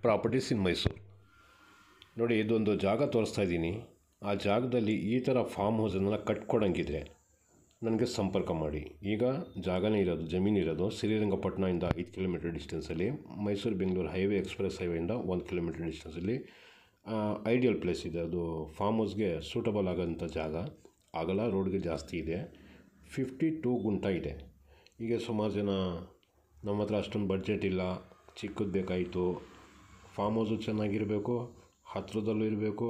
Properties ಇನ್ ಮೈಸೂರು. ನೋಡಿ, ಇದೊಂದು ಜಾಗ ತೋರಿಸ್ತಾ ಇದ್ದೀನಿ. ಆ ಜಾಗದಲ್ಲಿ ಈ ಥರ ಫಾರ್ಮ್ ಹೌಸನ್ನೆಲ್ಲ ಕಟ್ಕೊಡಂಗಿದ್ರೆ ನನಗೆ ಸಂಪರ್ಕ ಮಾಡಿ. ಈಗ ಜಾಗನೇ ಇರೋದು, ಜಮೀನಿರೋದು ಶ್ರೀರಂಗಪಟ್ಟಣದಿಂದ 5 ಕಿಲೋಮೀಟರ್ ಡಿಸ್ಟೆನ್ಸಲ್ಲಿ, ಮೈಸೂರು ಬೆಂಗಳೂರು ಹೈವೇ ಎಕ್ಸ್ಪ್ರೆಸ್ ಹೈವೇಯಿಂದ 1 ಕಿಲೋಮೀಟರ್ ಡಿಸ್ಟೆನ್ಸಲ್ಲಿ ಐಡಿಯಲ್ ಪ್ಲೇಸ್ ಇದೆ. ಅದು ಫಾರ್ಮ್ ಹೌಸ್ಗೆ ಸೂಟಬಲ್ ಆಗೋಂಥ ಜಾಗ. ಅಗಲ ರೋಡ್ಗೆ ಜಾಸ್ತಿ ಇದೆ. 52 ಗುಂಟ ಇದೆ. ಈಗ ಸುಮಾರು ಜನ ನಮ್ಮ ಹತ್ರ ಅಷ್ಟೊಂದು ಬಡ್ಜೆಟ್ ಇಲ್ಲ, ಚಿಕ್ಕದು ಬೇಕಾಯಿತು, ಫಾರ್ಮ್ ಹೌಸು ಚೆನ್ನಾಗಿರಬೇಕು, ಹತ್ತಿರದಲ್ಲೂ ಇರಬೇಕು,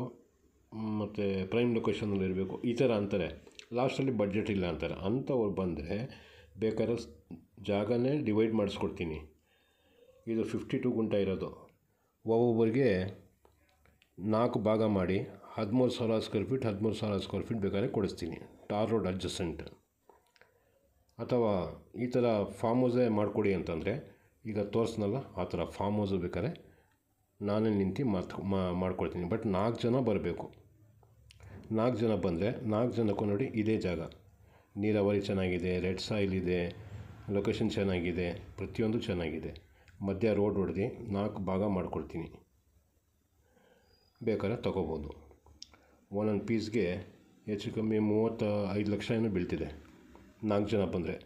ಮತ್ತು ಪ್ರೈಮ್ ಲೊಕೇಶನಲ್ಲಿ ಇರಬೇಕು, ಈ ಥರ ಅಂತಾರೆ. ಲಾಸ್ಟಲ್ಲಿ ಬಡ್ಜೆಟ್ ಇಲ್ಲ ಅಂತಾರೆ. ಅಂಥವ್ರು ಬಂದರೆ ಬೇಕಾದ್ರೆ ಜಾಗನೇ ಡಿವೈಡ್ ಮಾಡಿಸ್ಕೊಡ್ತೀನಿ. ಇದು 52 ಗುಂಟ ಇರೋದು. ಒಬ್ಬೊಬ್ಬರಿಗೆ 4 ಭಾಗ ಮಾಡಿ 13,000 ಸ್ಕ್ವೇರ್ ಫೀಟ್ 13,000 ಸ್ಕ್ವೇರ್ ಫೀಟ್ ಬೇಕಾದ್ರೆ ಕೊಡಿಸ್ತೀನಿ. Tar road adjacent. ಅಥವಾ ಈ ಥರ ಫಾರ್ಮ್ ಹೌಸೇ ಮಾಡಿಕೊಡಿ ಅಂತಂದರೆ, ಈಗ ತೋರಿಸ್ನಲ್ಲ ಆ ಥರ ಫಾರ್ಮ್ ಹೌಸು ಬೇಕಾದ್ರೆ ನಾನೇ ನಿಂತು ಮಾಡ್ಕೊಡ್ತೀನಿ. ಬಟ್ 4 ಜನ ಬರಬೇಕು. 4 ಜನ ಬಂದರೆ 4 ಜನಕ್ಕೂ ನೋಡಿ ಇದೇ ಜಾಗ. ನೀರಾವರಿ ಚೆನ್ನಾಗಿದೆ, ರೆಡ್ ಸಾಯಿಲ್ ಇದೆ, ಲೊಕೇಶನ್ ಚೆನ್ನಾಗಿದೆ, ಪ್ರತಿಯೊಂದು ಚೆನ್ನಾಗಿದೆ. ಮಧ್ಯ ರೋಡ್ ಹೊಡೆದು 4 ಭಾಗ ಮಾಡಿಕೊಡ್ತೀನಿ. ಬೇಕಾದ್ರೆ ತೊಗೋಬೋದು. ಒಂದೊಂದು ಪೀಸ್ಗೆ ಹೆಚ್ಚು ಕಮ್ಮಿ 35 ಲಕ್ಷ ಏನೋ ಬೀಳ್ತಿದೆ 4 ಜನ ಬಂದರೆ.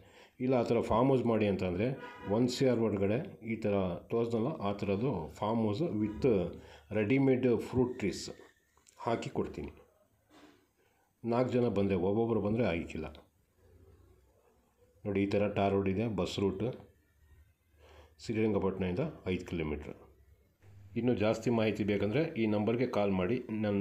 ಇಲ್ಲ ಆ ಥರ ಫಾರ್ಮ್ ಹೌಸ್ ಮಾಡಿ ಅಂತಂದರೆ 1 CR ಒಳಗಡೆ ಈ ಥರ ತೋರಿಸ್ನಲ್ಲ ಆ ಥರದ್ದು farm house with readymade fruit trees ಹಾಕಿ ಕೊಡ್ತೀನಿ. 4 ಜನ ಬಂದರೆ, ಒಬ್ಬೊಬ್ಬರು ಬಂದರೆ ಆಗಿಕ್ಕಿಲ್ಲ. ನೋಡಿ, ಈ ಥರ ಟಾರ್ ರೋಡ್ ಇದೆ, ಬಸ್ ರೂಟ್ ಶ್ರೀರಂಗಪಟ್ಟಣದಿಂದ 5 ಕಿಲೋಮೀಟ್ರ್. ಇನ್ನೂ ಜಾಸ್ತಿ ಮಾಹಿತಿ ಬೇಕಂದರೆ ಈ ನಂಬರ್ಗೆ ಕಾಲ್ ಮಾಡಿ. ನನ್ನ